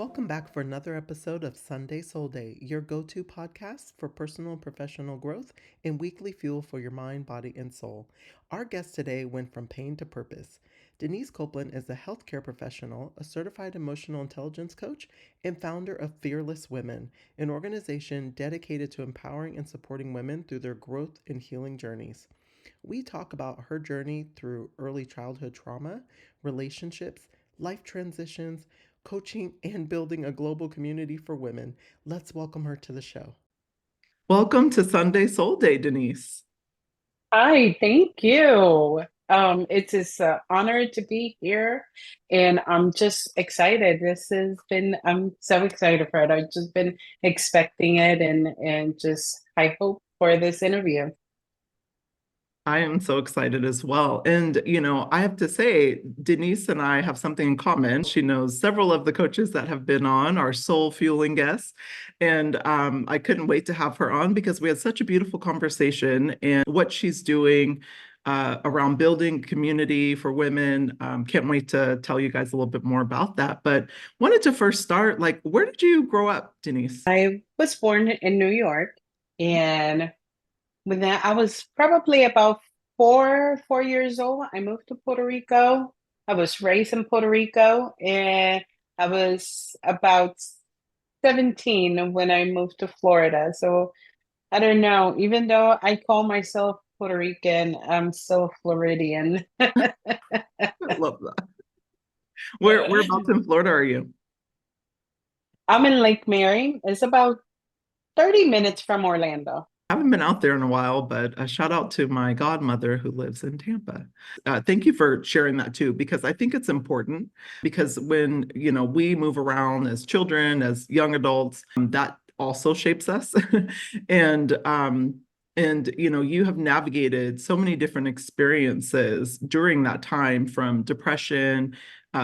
Welcome back for another episode of Sunday Soul Day, your go-to podcast for personal and professional growth and weekly fuel for your mind, body, and soul. Our guest today went from pain to purpose. Denise Copeland is a healthcare professional, a certified emotional intelligence coach, and founder of Fearless Women, an organization dedicated to empowering and supporting women through their growth and healing journeys. We talk about her journey through early childhood trauma, relationships, life transitions, coaching, and building a global community for women. Let's welcome her to the show. Welcome to Sunday Soul Day, Denise. Hi, thank you. It is an honor to be here, and I'm just excited. I'm so excited for it. I've just been expecting it, and just I hope for this interview. I am so excited as well. And, I have to say, Denise and I have something in common. She knows several of the coaches that have been on, our soul fueling guests. And I couldn't wait to have her on because we had such a beautiful conversation and what she's doing around building community for women. Can't wait to tell you guys a little bit more about that. But wanted to first start, where did you grow up, Denise? I was born in New York, and when that I was probably about four years old. I moved to Puerto Rico. I was raised in Puerto Rico, and I was about 17 when I moved to Florida. So I don't know. Even though I call myself Puerto Rican, I'm still Floridian. I love that. Whereabouts in Florida are you? I'm in Lake Mary. It's about 30 minutes from Orlando. I haven't been out there in a while, but a shout out to my godmother who lives in Tampa. Thank you for sharing that too, because I think it's important because when, we move around as children, as young adults, that also shapes us. and, you have navigated so many different experiences during that time from depression,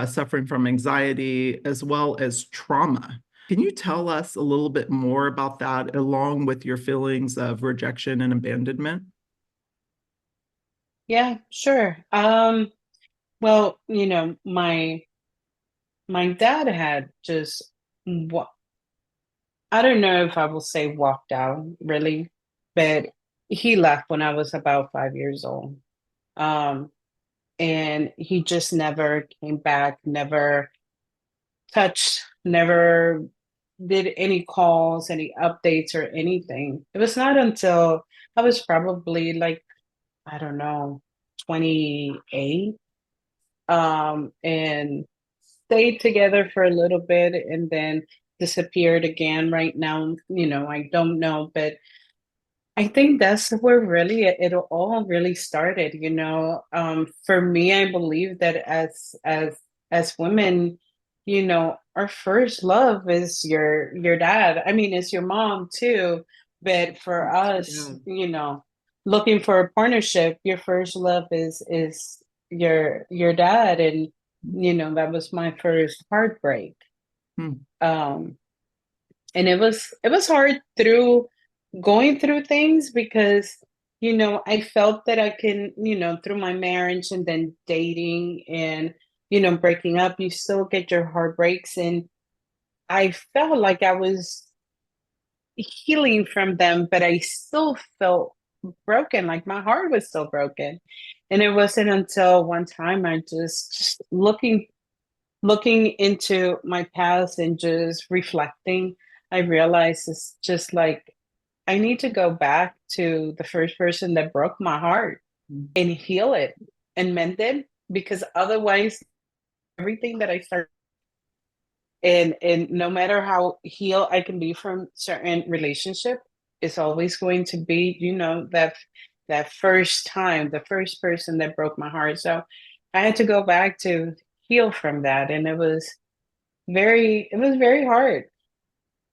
suffering from anxiety, as well as trauma. Can you tell us a little bit more about that, along with your feelings of rejection and abandonment? Yeah, sure. Well, my dad had just what I don't know if I will say walked out really, but he left when I was about 5 years old. Um, and he just never came back, never touched, never did any calls, any updates or anything. It was not until I was probably like, I don't know, 28, and stayed together for a little bit and then disappeared again. Right now, I don't know, but I think that's where really it all really started. For me, I believe that as women, our first love is your dad. I mean, it's your mom too, but for us, Yeah. looking for a partnership, your first love is your dad, and that was my first heartbreak. Hmm. Um, and it was hard through going through things because I felt that I can, through my marriage and then dating and breaking up, you still get your heartbreaks, and I felt like I was healing from them, but I still felt broken, like my heart was still broken. And it wasn't until one time I just looking into my past and just reflecting, I realized it's just like I need to go back to the first person that broke my heart and heal it and mend it, because otherwise everything that I start, and no matter how healed I can be from certain relationship, it's always going to be, that first time, the first person that broke my heart. So I had to go back to heal from that, and it was very hard.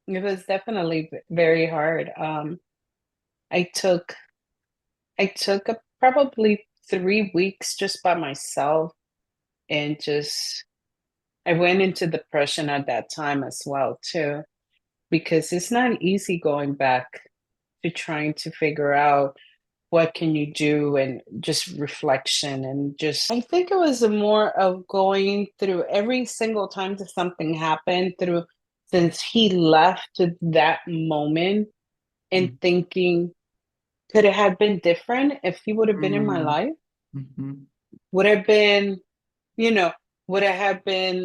It was definitely very hard. I took I took probably 3 weeks just by myself, and just I went into depression at that time as well too, because it's not easy going back to trying to figure out what can you do, and just reflection, and just I think it was more of going through every single time that something happened through since he left to that moment and Mm. thinking, could it have been different if he would have been in my Mm. life? Mhm. Would have been, you know, would I have been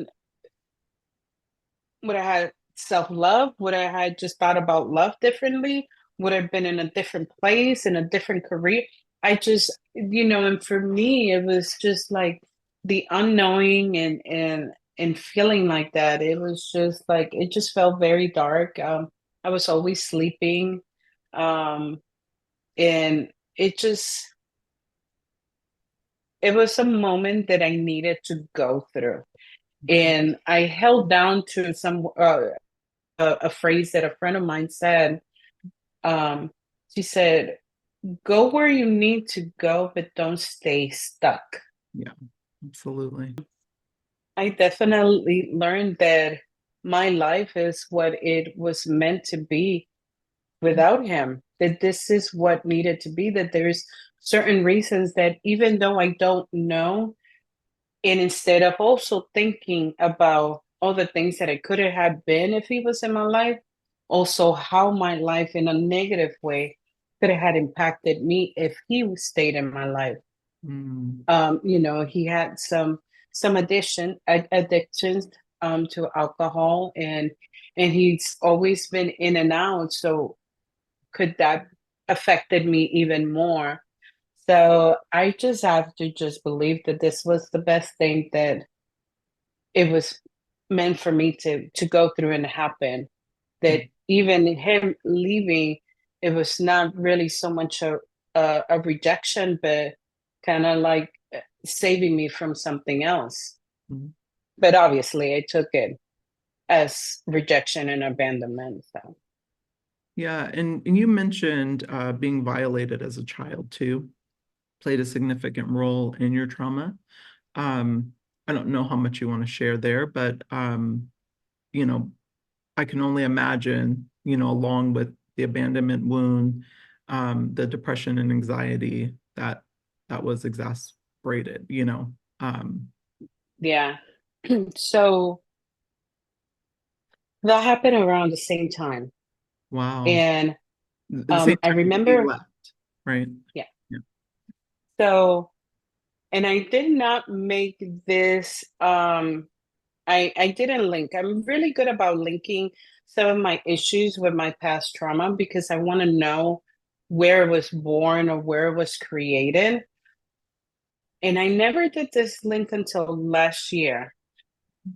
would I had self-love? Would I had just thought about love differently? Would I have been in a different place, in a different career? I just, and for me, it was just like the unknowing and feeling like that. It was just like it just felt very dark. I was always sleeping. Um, and it just it was a moment that I needed to go through. And I held down to a phrase that a friend of mine said. Um, she said, "Go where you need to go, but don't stay stuck." Yeah, absolutely. I definitely learned that my life is what it was meant to be without him. That this is what needed to be. That there's certain reasons that even though I don't know, and instead of also thinking about all the things that it could have been if he was in my life, also how my life in a negative way could have had impacted me if he stayed in my life. Mm. He had some addictions to alcohol, and he's always been in and out. So could that affected me even more? So I just have to just believe that this was the best thing that it was meant for me to go through and happen. That Mm. even him leaving, it was not really so much a rejection, but kind of like saving me from something else. Mm. But obviously, I took it as rejection and abandonment. So Yeah, and you mentioned being violated as a child too, played a significant role in your trauma. Um, I don't know how much you want to share there, but you know, I can only imagine, along with the abandonment wound, the depression and anxiety that was exasperated. Um, yeah, so that happened around the same time, wow. and The same I time he remember, left, right? yeah. Yeah. So, and I did not make this. I didn't link. I'm really good about linking some of my issues with my past trauma because I want to know where it was born or where it was created. And I never did this link until last year.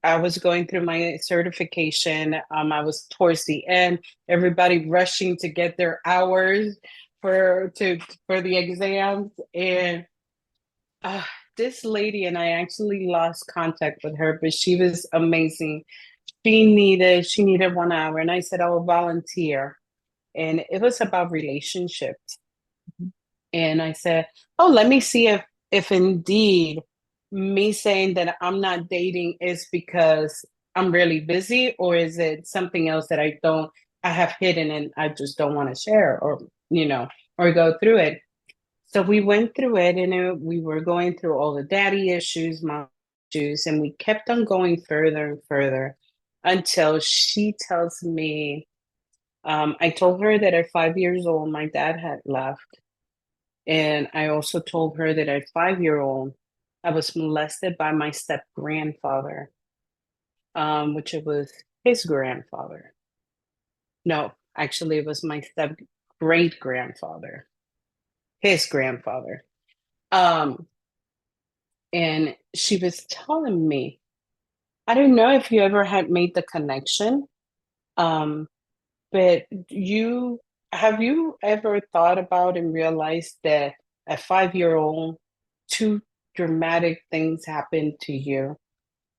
I was going through my certification. I was towards the end, everybody rushing to get their hours for the exams. And uh, this lady and I actually lost contact with her, but she was amazing. She needed 1 hour, and I said I will volunteer. And it was about relationships. And I said, oh, let me see if indeed me saying that I'm not dating is because I'm really busy, or is it something else that I have hidden and I just don't want to share, or go through it. So we went through it, and we were going through all the daddy issues, mom issues, and we kept on going further and further until she tells me, I told her that at 5 years old, my dad had left. And I also told her that at 5 year old, I was molested by my step grandfather, which it was his grandfather. No, actually, it was my step great grandfather, his grandfather. Um, and she was telling me, I don't know if you ever had made the connection, um, but you ever thought about and realized that at 5 year old, two dramatic things happened to you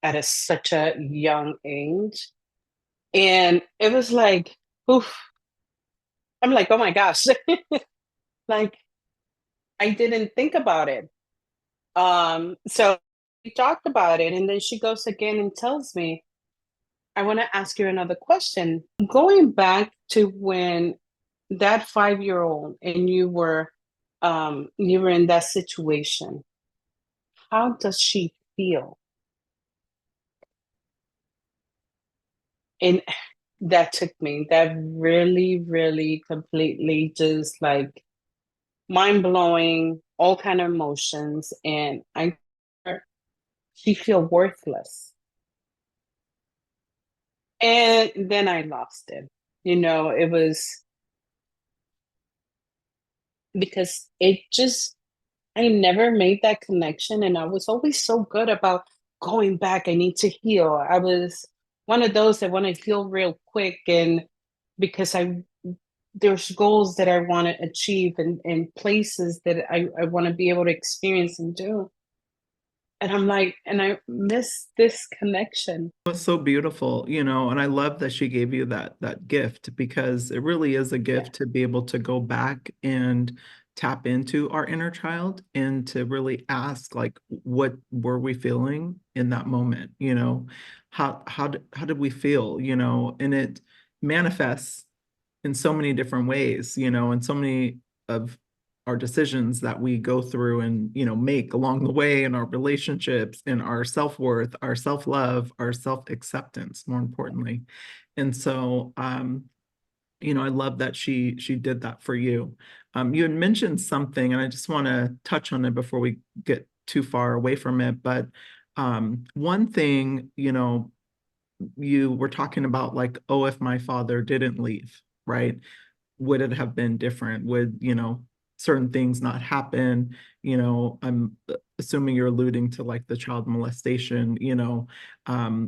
at such a young age? And it was like, oof, I'm like, oh my gosh, like I didn't think about it. So we talked about it, and then she goes again and tells me, I want to ask you another question. Going back to when that 5 year old and you were you were in that situation. How does she feel? And that took me, that really, really completely just like mind blowing, all kind of emotions. And she feel worthless. And then I lost it. It was because it just, I never made that connection. And I was always so good about going back. I need to heal. I was one of those that want to heal real quick. And because there's goals that I want to achieve and places that I want to be able to experience and do. And I'm like, and I miss this connection. Was so beautiful, and I love that she gave you that gift because it really is a Yeah. gift to be able to go back and tap into our inner child and to really ask like what were we feeling in that moment, how did we feel, and it manifests in so many different ways, and so many of our decisions that we go through and, make along the way in our relationships, in our self-worth, our self-love, our self-acceptance, more importantly. And so, I love that she did that for you. You had mentioned something, and I just want to touch on it before we get too far away from it. But one thing, you were talking about like, oh, if my father didn't leave, right? Would it have been different? Would, certain things not happen? I'm assuming you're alluding to like the child molestation,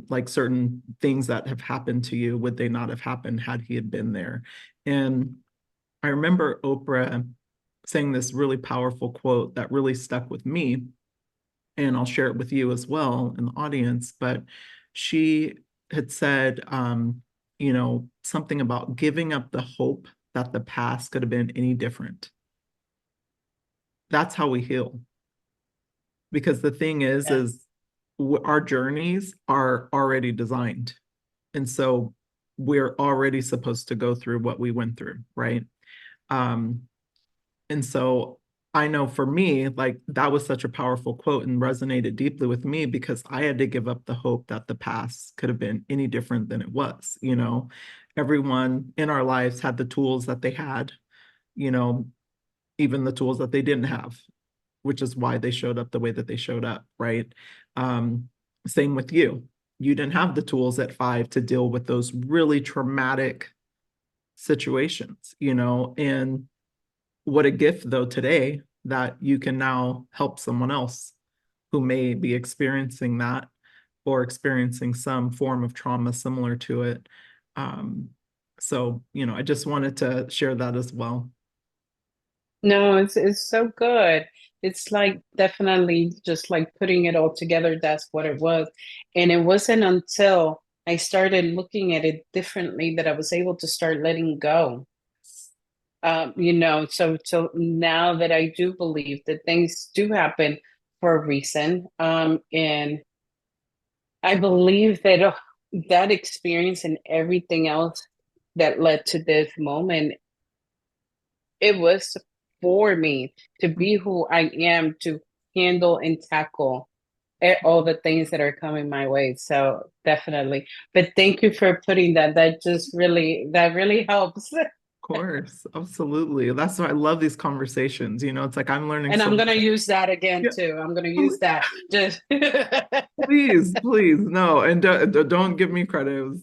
like certain things that have happened to you, would they not have happened had he had been there? And I remember Oprah saying this really powerful quote that really stuck with me, and I'll share it with you as well in the audience. But she had said, something about giving up the hope that the past could have been any different. That's how we heal. Because the thing Yeah. is our journeys are already designed. And so we're already supposed to go through what we went through, right? Um, And so I know for me, like that was such a powerful quote and resonated deeply with me because I had to give up the hope that the past could have been any different than it was. Everyone in our lives had the tools that they had, you know, even the tools that they didn't have, which is why they showed up the way that they showed up, right? Um, Same with you. You didn't have the tools at 5 to deal with those really traumatic situations, and what a gift though today that you can now help someone else who may be experiencing that or experiencing some form of trauma similar to it. um, so I just wanted to share that as well. No, it's so good. It's like definitely just like putting it all together. That's what it was. And it wasn't until I started looking at it differently that I was able to start letting go. So now that I do believe that things do happen for a reason, and I believe that that experience and everything else that led to this moment, it was for me to be who I am, to handle and tackle all the things that are coming my way. So definitely. But thank you for putting that. That really helps. Of course, absolutely. That's why I love these conversations. It's like I'm learning And so I'm much. gonna use that again Yeah, too. I'm gonna use that. Just please, please, no, and don't give me credit. It was,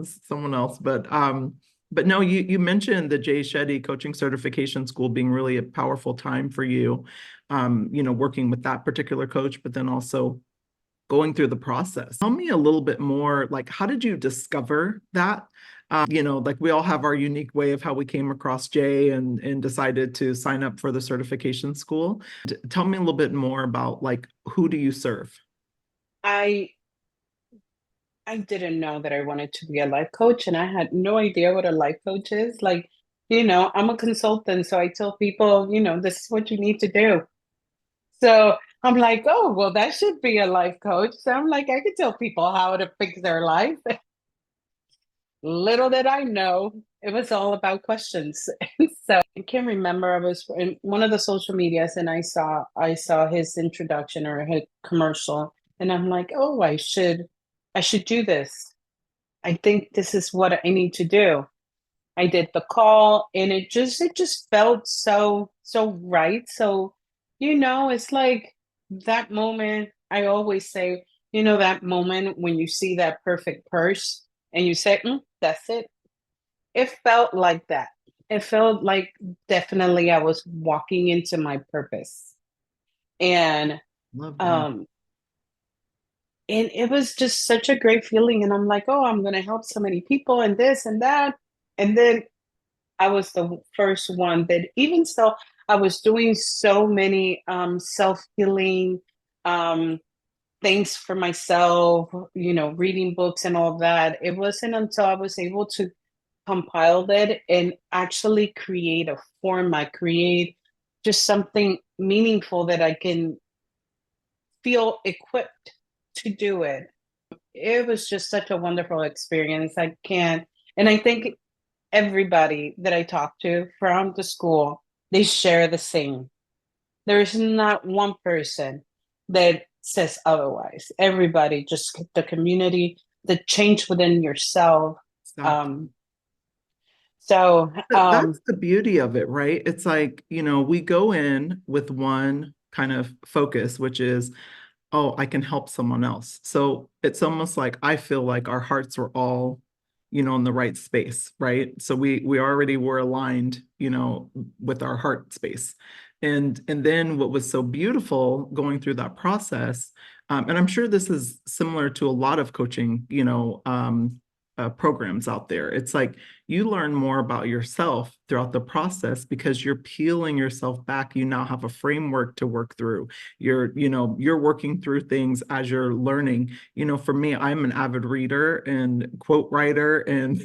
it's someone else. But no, you mentioned the Jay Shetty coaching certification school being really a powerful time for you. Working with that particular coach, but then also going through the process. Tell me a little bit more, like how did you discover that? Like we all have our unique way of how we came across Jay and decided to sign up for the certification school. Tell me a little bit more about like who do you serve? I I didn't know that I wanted to be a life coach, and I had no idea what a life coach is. Like, I'm a consultant, so I tell people, this is what you need to do. So I'm like, oh, well, that should be a life coach. So I'm like, I could tell people how to fix their life. Little did I know it was all about questions. So I can remember I was in one of the social medias and I saw his introduction or his commercial and I'm like, oh, I should do this. I think this is what I need to do. I did the call and it just felt so right. So, it's like that moment I always say, that moment when you see that perfect purse and you say, that's it. It felt like that. It felt like definitely I was walking into my purpose. And Love that. um and it was just such a great feeling. And I'm like, oh, I'm gonna help so many people and this and that. And then I was the first one that even so I was doing so many self-healing um things for myself, reading books and all that. It wasn't until I was able to compile it and actually create a format, create just something meaningful that I can feel equipped to do it. It was just such a wonderful experience. I can't, and I think everybody that I talk to from the school, they share the same. There is not one person that says otherwise. Everybody, just the community, the change within yourself. Exactly. Um, so, That's the beauty of it, right? It's like, we go in with one kind of focus, which is, oh, I can help someone else. So it's almost like I feel like our hearts were all, in the right space, right? So we already were aligned, with our heart space. And then what was so beautiful going through that process, and I'm sure this is similar to a lot of coaching, programs out there. It's like you learn more about yourself throughout the process because you're peeling yourself back. You now have a framework to work through. You're working through things as you're learning. For me, I'm an avid reader and quote writer and,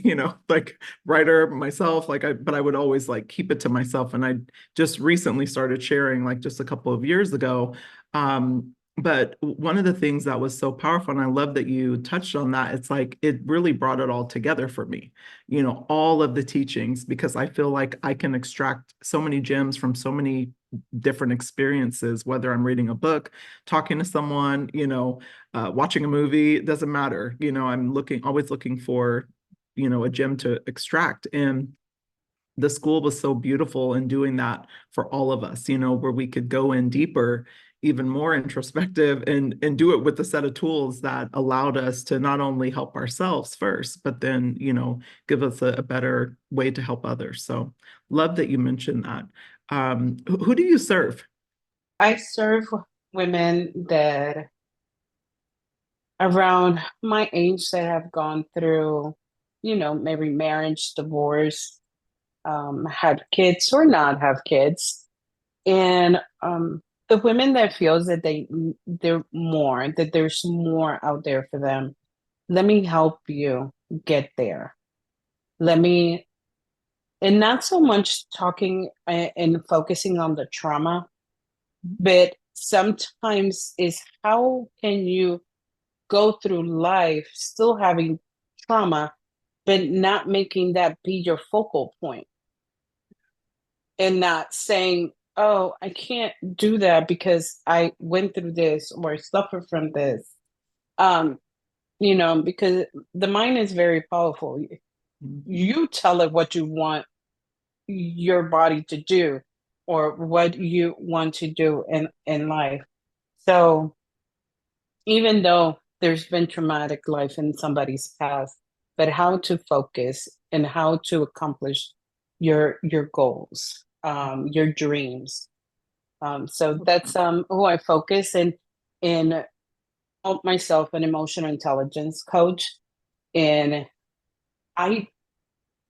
like writer myself, but I would always like keep it to myself. And I just recently started sharing like just a couple of years ago. But one of the things that was so powerful, and I love that you touched on that, it's like it really brought it all together for me, all of the teachings, because I feel like I can extract so many gems from so many different experiences, whether I'm reading a book, talking to someone, watching a movie, it doesn't matter. I'm always looking for, a gem to extract. And the school was so beautiful in doing that for all of us, where we could go in deeper, even more introspective, and do it with a set of tools that allowed us to not only help ourselves first, but then, give us a better way to help others. So love that you mentioned that. Who do you serve? I serve women that around my age that have gone through, maybe marriage, divorce, had kids or not have kids. And the women that feels that that there's more out there for them. Let me help you get there. Let me, and not so much talking and focusing on the trauma, but sometimes is how can you go through life still having trauma, but not making that be your focal point and not saying, oh, I can't do that because I went through this or suffered from this. Um, because the mind is very powerful. Mhm. You tell it what you want your body to do or what you want to do in life. So even though there's been traumatic life in somebody's past, but how to focus and how to accomplish your goals, your dreams. So that's who I focus in help myself an emotional intelligence coach. And I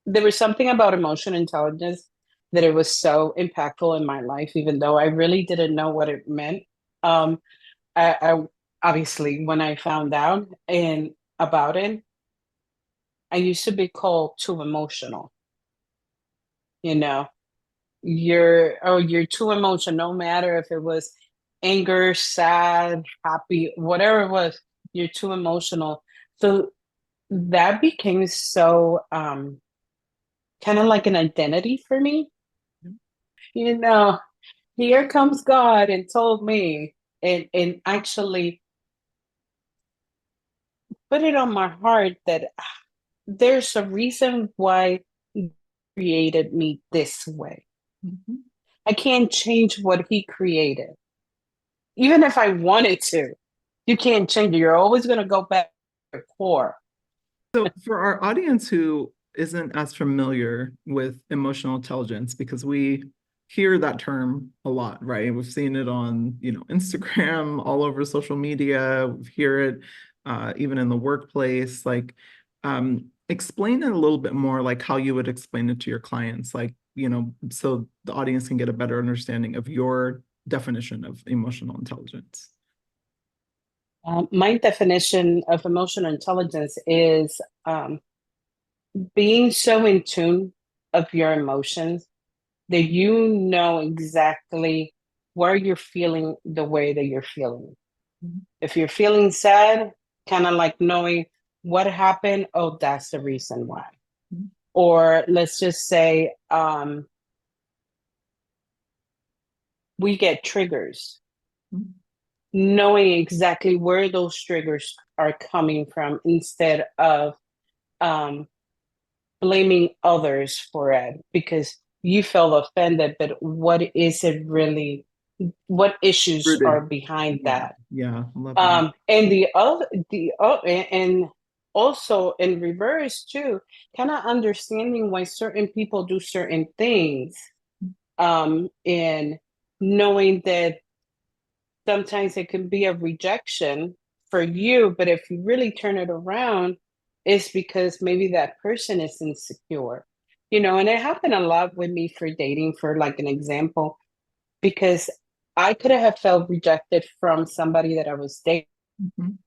there was something about emotional intelligence that it was so impactful in my life, even though I really didn't know what it meant. Um, I obviously when I found out and about it, I used to be called too emotional. You know, you're too emotional, no matter if it was anger, sad, happy, whatever it was, you're too emotional. So that became so kind of like an identity for me. You know, here comes God and told me and actually put it on my heart that there's a reason why he created me this way. Mhm. I can't change what he created. Even if I wanted to, you can't change it. You're always going to go back to your core. So for our audience who isn't as familiar with emotional intelligence, because we hear that term a lot, right? We've seen it on, Instagram, all over social media. We hear it even in the workplace. Like, explain it a little bit more, like how you would explain it to your clients, like, so the audience can get a better understanding of your definition of emotional intelligence. My definition of emotional intelligence is being so in tune of your emotions that you know exactly where you're feeling the way that you're feeling. If you're feeling sad, kind of like knowing what happened, oh, that's the reason why. Or let's just say we get triggers, knowing exactly where those triggers are coming from instead of um, blaming others for it because you felt offended, but what is it really? What issues are Rooted. behind Yeah, that? yeah, I love that. And and also in reverse too, kind of understanding why certain people do certain things, and knowing that sometimes it can be a rejection for you, but if you really turn it around, it's because maybe that person is insecure. And it happened a lot with me for dating, for like an example, because I could have felt rejected from somebody that I was dating. Mhm.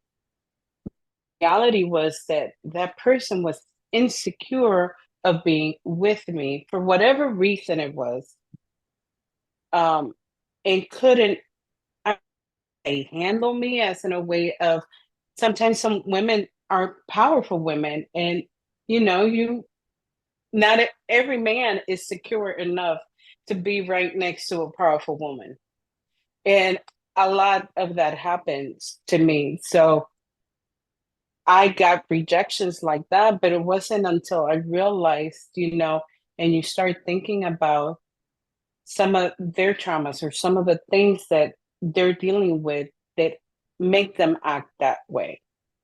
Reality was that that person was insecure of being with me for whatever reason it was, um, and couldn't handle me as in a way of sometimes some women are powerful women and you not every man is secure enough to be right next to a powerful woman, and a lot of that happens to me. So I got rejections like that, but it wasn't until I realized, and you start thinking about some of their traumas or some of the things that they're dealing with that make them act that way.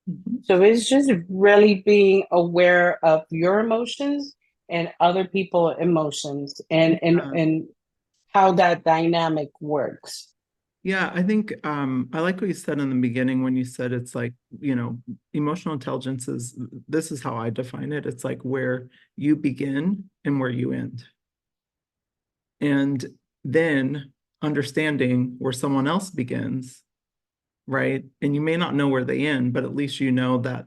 Mhm. So it's just really being aware of your emotions and other people's emotions, Yeah. and how that dynamic works. Yeah, I think I like what you said in the beginning when you said it's like, emotional intelligence is this is how I define it. It's like where you begin and where you end. And then understanding where someone else begins, right? And you may not know where they end, but at least you know that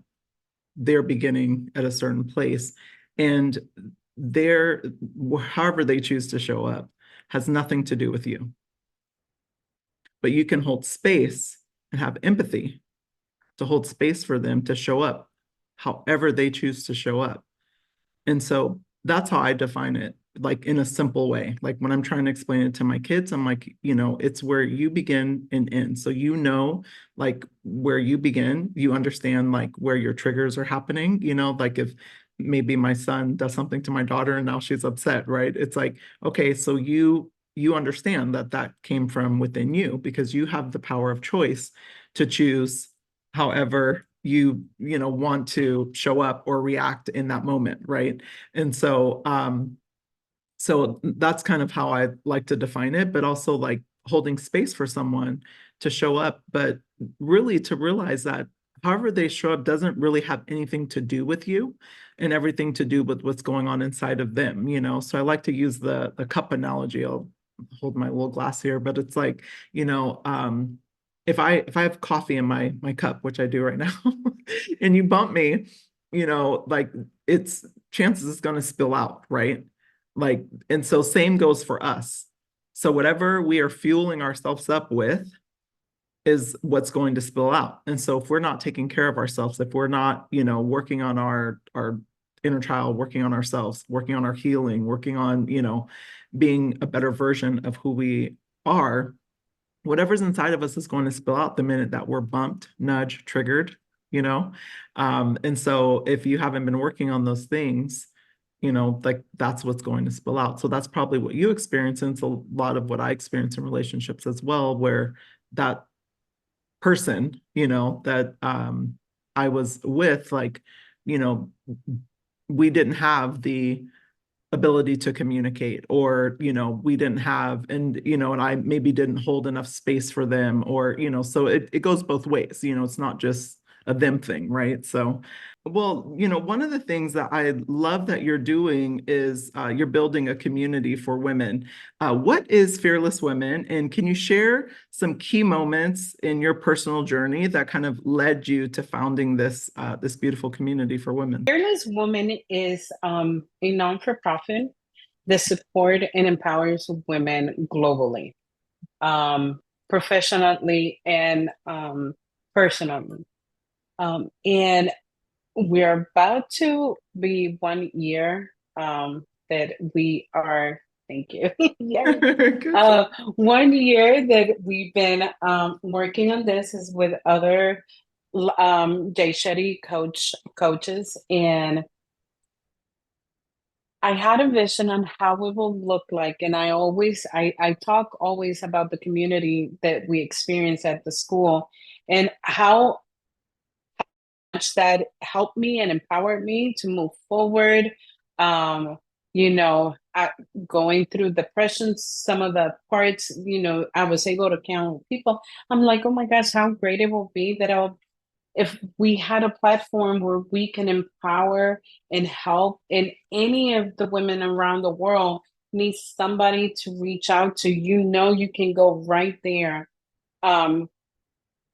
they're beginning at a certain place. And their however they choose to show up has nothing to do with you. But you can hold space and have empathy to hold space for them to show up however they choose to show up. And so that's how I define it, like in a simple way. Like when I'm trying to explain it to my kids, I'm like, it's where you begin and end. So like where you begin, you understand like where your triggers are happening, like if maybe my son does something to my daughter and now she's upset, right? It's like, okay, so you understand that that came from within you because you have the power of choice to choose however you want to show up or react in that moment, right? And so that's kind of how I like to define it, but also like holding space for someone to show up, but really to realize that however they show up doesn't really have anything to do with you and everything to do with what's going on inside of them. So I like to use the cup analogy. I'll hold my little glass here, but it's like, if I have coffee in my cup, which I do right now, and you bump me, like it's chances it's going to spill out, right? Like, and so same goes for us. So whatever we are fueling ourselves up with is what's going to spill out. And so if we're not taking care of ourselves, if we're not, working on our inner child, working on ourselves, working on our healing, working on, being a better version of who we are, whatever's inside of us is going to spill out the minute that we're bumped, nudged, triggered, you know? And so if you haven't been working on those things, like that's what's going to spill out. So that's probably what you experience. And it's a lot of what I experience in relationships as well, where that person, that I was with, like, you know, we didn't have the ability to communicate, or we didn't have, and I maybe didn't hold enough space for them, or so it goes both ways. It's not just a them thing, right? So, well, one of the things that I love that you're doing is you're building a community for women. What is Fearless Women, and can you share some key moments in your personal journey that kind of led you to founding this beautiful community for women? Fearless Woman is a non-for-profit that support and empowers women globally, professionally and personally. And we're about to be 1 year that we are, thank you. Yes. Good job. 1 year that we've been working on this is with other Jay Shetty coaches, and I had a vision on how it will look like. And I talk always about the community that we experience at the school and how much that helped me and empowered me to move forward. Um, going through depression, some of the parts, I was able to count people. I'm like, oh my gosh, how great it will be that if we had a platform where we can empower and help, and any of the women around the world needs somebody to reach out to, you can go right there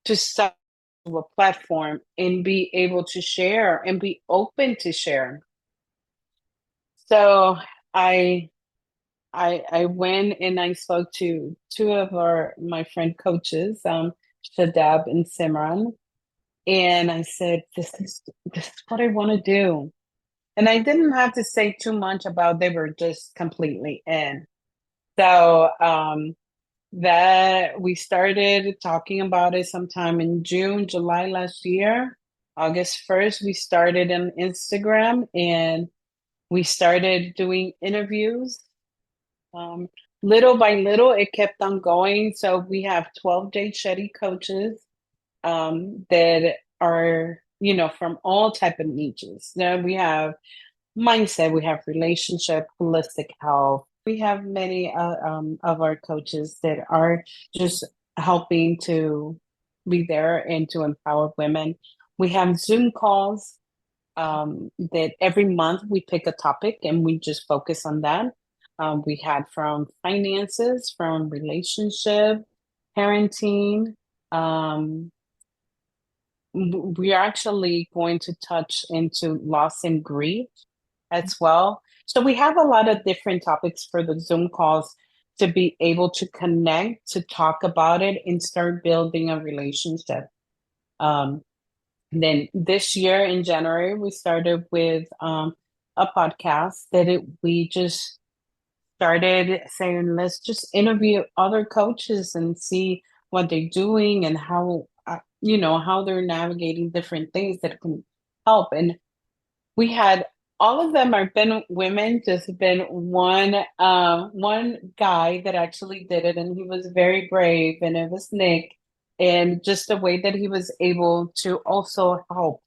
to start a platform and be able to share and be open to share. So I I went and I spoke to two of my friend coaches, Shadab and Simran, and I said, this is what I want to do. And I didn't have to say too much about, they were just completely in. So that we started talking about it sometime in June, July last year. August 1st, we started on Instagram and we started doing interviews. Um, Little by little, it kept on going. So we have 12 Jay Shetty coaches that are, from all type of niches. Now we have mindset, we have relationship, holistic health. We have many of our coaches that are just helping to be there and to empower women. We have Zoom calls that every month we pick a topic and we just focus on that. We had from finances, from relationship, parenting. Um, we are actually going to touch into loss and grief as well. So we have a lot of different topics for the Zoom calls to be able to connect, to talk about it, and start building a relationship. Um, then this year in January, we started with a podcast that we just started saying, let's just interview other coaches and see what they're doing and how, how they're navigating different things that can help. And we had all of them are been women, just been one guy that actually did it, and he was very brave, and it was Nick, and just the way that he was able to also help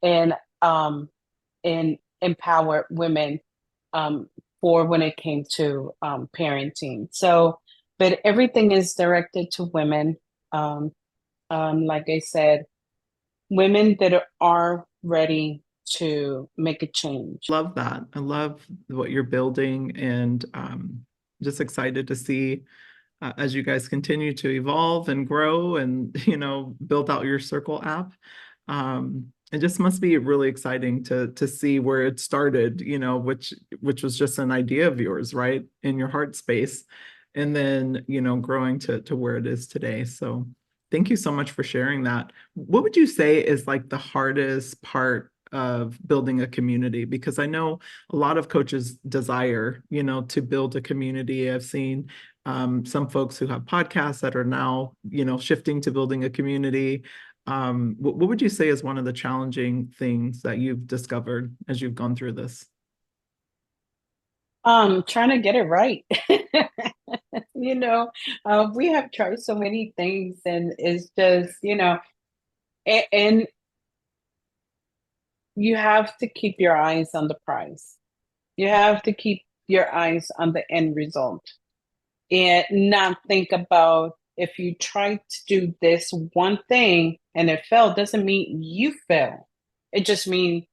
and and empower women for when it came to parenting. So, but everything is directed to women. Um, like I said, women that are ready to make a change. Love that. I love what you're building, and just excited to see as you guys continue to evolve and grow and build out your Circle app. It just must be really exciting to see where it started, which was just an idea of yours, right, in your heart space, and then growing to where it is today. So thank you so much for sharing that. What would you say is like the hardest part of building a community? Because I know a lot of coaches desire, to build a community. I've seen some folks who have podcasts that are now, shifting to building a community. What would you say is one of the challenging things that you've discovered as you've gone through this? Trying to get it right. You know, we have tried so many things, and it's just, and you have to keep your eyes on the prize. You have to keep your eyes on the end result and not think about if you try to do this one thing and it failed, doesn't mean you fail. It just means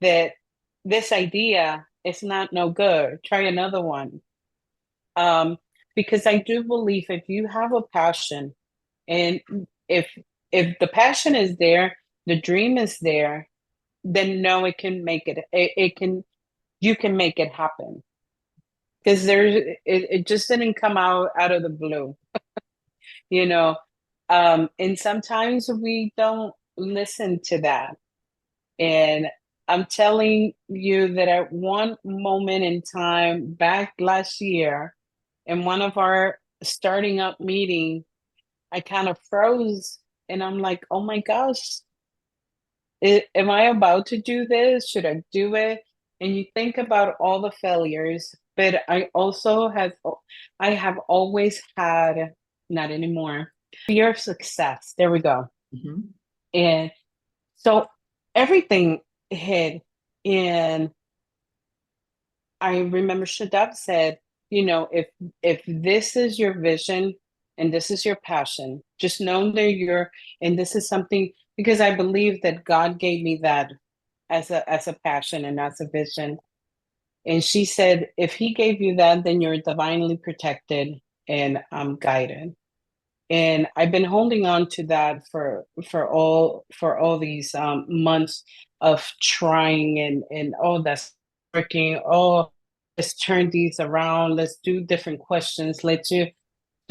that this idea is not no good. Try another one. Um, because I do believe if you have a passion and if if the passion is there, the dream is there, then no, it can make it can you can make it happen. Because it just didn't come out of the blue, you know. And sometimes we don't listen to that. And I'm telling you that at one moment in time back last year, in one of our starting up meeting, I kind of froze and I'm like, oh my gosh, am I about to do this? Should I do it? And you think about all the failures, but I have always had, not anymore, fear of success. There we go. Mhm. And so everything hit. And I remember Shadab said, if this is your vision and this is your passion, just know that and this is something, because I believe that God gave me that as a passion and as a vision. And she said, if he gave you that, then you're divinely protected and guided. And I've been holding on to that for all these months of trying and oh, that's working. Oh, let's turn these around. Let's do different questions. Let's do.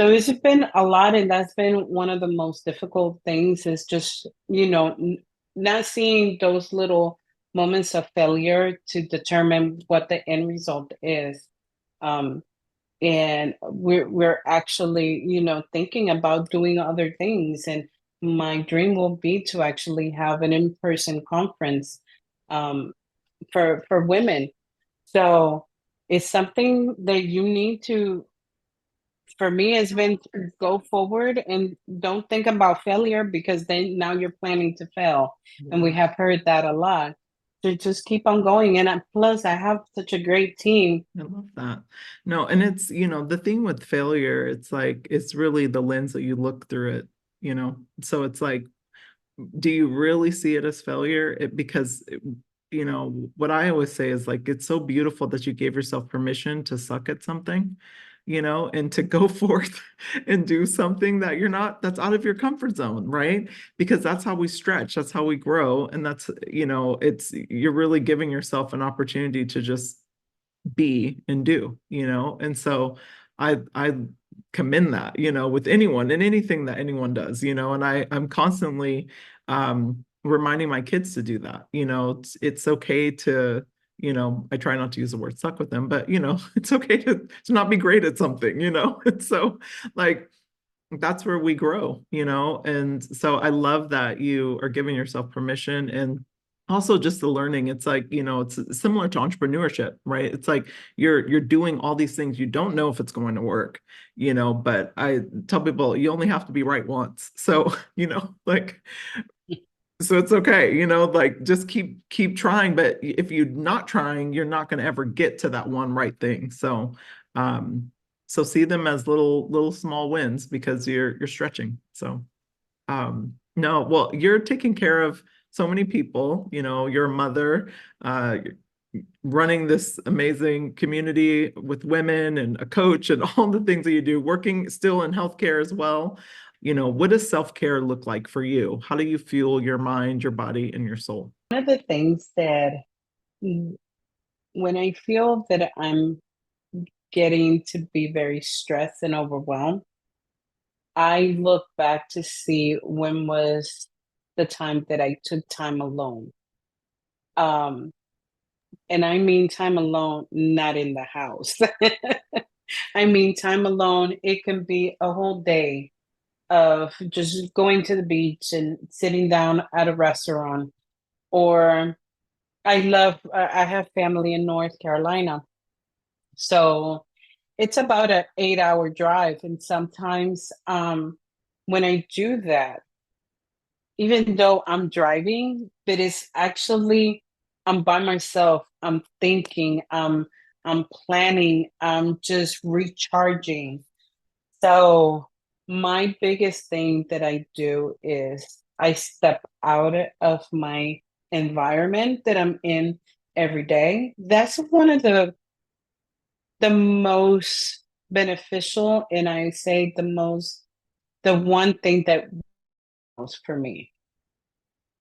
So it's been a lot, and that's been one of the most difficult things. Is just not seeing those little moments of failure to determine what the end result is. Um, and we're actually thinking about doing other things, and my dream will be to actually have an in-person conference um, for women. So it's something that you need to, for me, has been to go forward and don't think about failure, because then now you're planning to fail, and we Yeah. have heard that a lot. So just keep on going, and plus I have such a great team. I love that. No, and it's, the thing with failure, it's like, it's really the lens that you look through it, So it's like, do you really see it as failure? Because, what I always say is like, it's so beautiful that you gave yourself permission to suck at something, and to go forth and do something that that's out of your comfort zone, right? Because that's how we stretch, that's how we grow. And that's, you're really giving yourself an opportunity to just be and do, and so I commend that, with anyone and anything that anyone does, and I'm constantly reminding my kids to do that. It's okay to, I try not to use the word suck with them, but it's okay to not be great at something, and so like that's where we grow, and so I love that you are giving yourself permission. And also just the learning, it's like, it's similar to entrepreneurship, right? It's like you're doing all these things, you don't know if it's going to work, but I tell people you only have to be right once. So like, so it's okay, like just keep trying. But if you're not trying, you're not going to ever get to that one right thing. So so see them as little small wins, because you're stretching. So no, well, you're taking care of so many people, you're a mother, you're running this amazing community with women, and a coach, and all the things that you do, working still in healthcare as well. What does self-care look like for you? How do you fuel your mind, your body, and your soul? One of the things that, mm, when I feel that I'm getting to be very stressed and overwhelmed, I look back to see when was the time that I took time alone. Um, and I mean time alone, not in the house. I mean time alone, it can be a whole day of just going to the beach and sitting down at a restaurant. Or I have family in North Carolina. So it's about an 8 hour drive. And sometimes when I do that, even though I'm driving, but it's actually I'm by myself. I'm thinking, I'm planning, I'm just recharging. So my biggest thing that I do is I step out of my environment that I'm in every day. That's one of the most beneficial, and I say the one thing that works for me.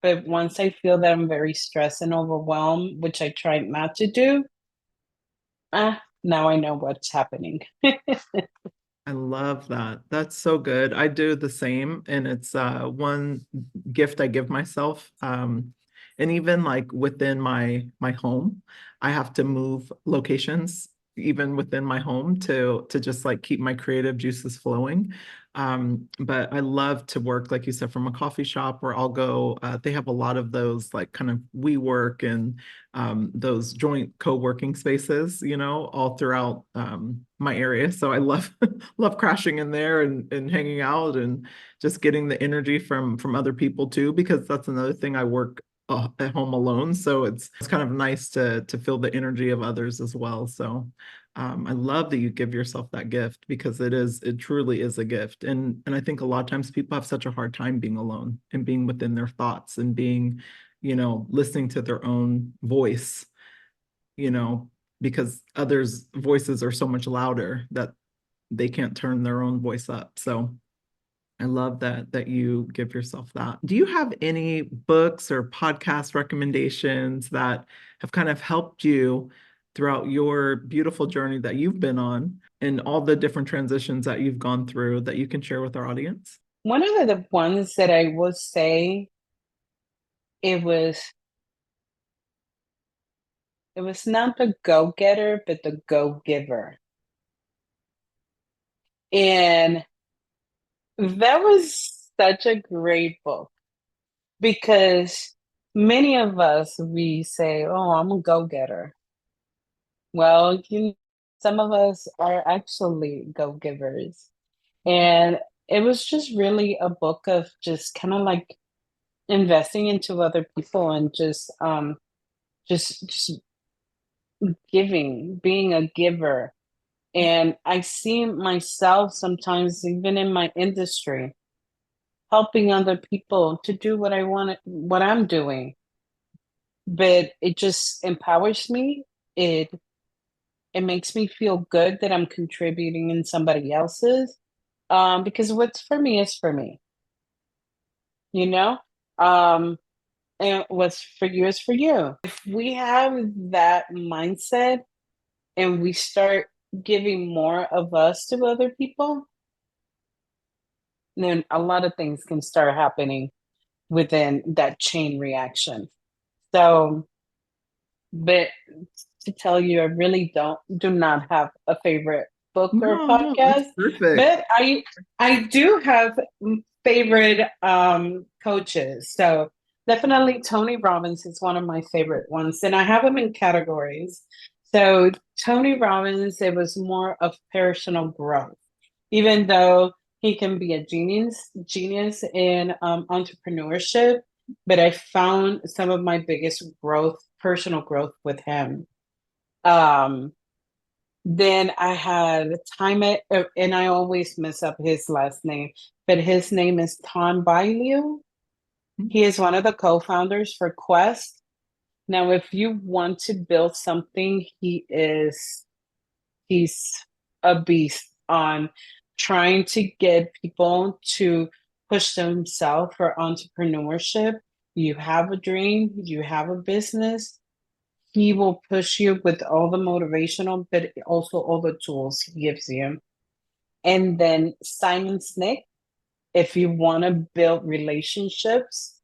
But once I feel that I'm very stressed and overwhelmed, which I try not to do, now I know what's happening. I love that. That's so good. I do the same, and it's one gift I give myself. And even like within my home, I have to move locations even within my home to just like keep my creative juices flowing. But I love to work, like you said, from a coffee shop where I'll go. They have a lot of those like kind of WeWork and those joint co-working spaces, all throughout my area. So I love love crashing in there and hanging out and just getting the energy from other people too, because that's another thing. I work at home alone, so it's kind of nice to feel the energy of others as well. So I love that you give yourself that gift because it truly is a gift. And I think a lot of times people have such a hard time being alone and being within their thoughts and being, listening to their own voice, you know, because others' voices are so much louder that they can't turn their own voice up. So I love that you give yourself that. Do you have any books or podcast recommendations that have kind of helped you throughout your beautiful journey that you've been on and all the different transitions that you've gone through that you can share with our audience? One of the ones that I would say it was it was not the go getter, but the go giver, and that was such a great book because many of us we say, "Oh, I'm a go getter." Well, some of us are actually go givers. And it was just really a book of just kind of like investing into other people and just giving, being a giver. And I see myself sometimes even in my industry helping other people to do what I want, what I'm doing. But it just empowers me. It makes me feel good that I'm contributing in somebody else's. Because what's for me is for me, you know? Um, and what's for you is for you. If we have that mindset and we start giving more of us to other people, then a lot of things can start happening within that chain reaction. So, but to tell you, I really do not have a favorite book or No, no, that's podcast, perfect. but I do have favorite coaches. So definitely Tony Robbins is one of my favorite ones, and I have them in categories. So Tony Robbins, it was more of personal growth, even though he can be a genius in entrepreneurship. But I found some of my biggest growth, personal growth, with him. Um, then I had and I always mess up his last name, but his name is Tom Bailey. He is one of the co-founders for Quest. Now, if you want to build something, he's a beast on trying to get people to push themselves for entrepreneurship. You have a dream, you have a business, he will push you with all the motivational, but also all the tools he gives you. And then Simon Sinek, if you want to build relationships,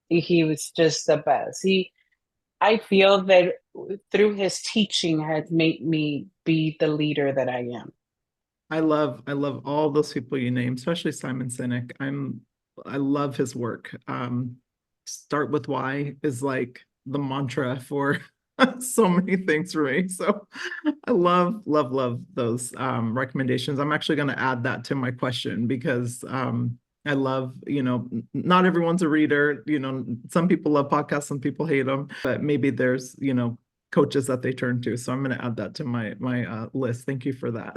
he was just the best. I feel that through his teaching has made me be the leader that I am. I love all those people you name, especially Simon Sinek. I love his work. Start with why is like the mantra for so many things for me. So I love those recommendations. I'm actually going to add that to my question because I love, not everyone's a reader. Some people love podcasts, some people hate them, but maybe there's, coaches that they turn to. So I'm going to add that to my list. Thank you for that.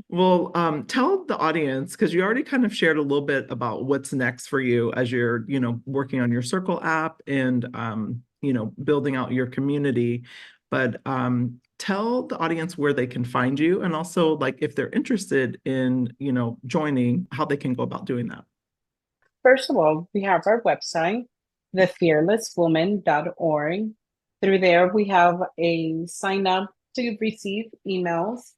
Well, tell the audience, because you already kind of shared a little bit about what's next for you as you're, working on your Circle app and, building out your community. But tell the audience where they can find you, and also like if they're interested in, joining, how they can go about doing that. First of all, we have our website, thefearlesswoman.org. Through there, we have a sign up to receive emails.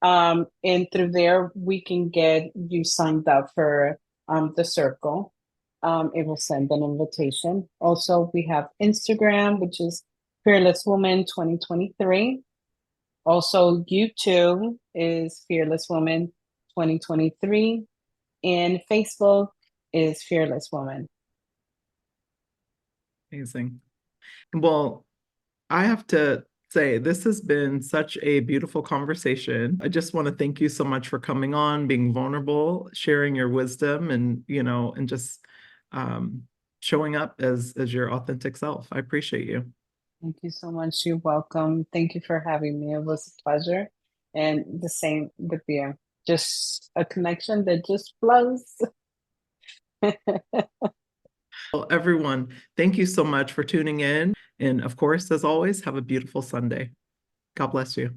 And through there, we can get you signed up for the circle. It will send an invitation. Also, we have Instagram, which is Fearless Woman 2023. Also, YouTube is Fearless Woman 2023. And Facebook is Fearless Woman. Amazing. Well, I have to say, this has been such a beautiful conversation. I just want to thank you so much for coming on, being vulnerable, sharing your wisdom, and and just um, showing up as your authentic self. I appreciate you. Thank you so much. You're welcome. Thank you for having me. It was a pleasure. And the same with you. Just a connection that just flows. Well, everyone, thank you so much for tuning in. And of course, as always, have a beautiful Sunday. God bless you.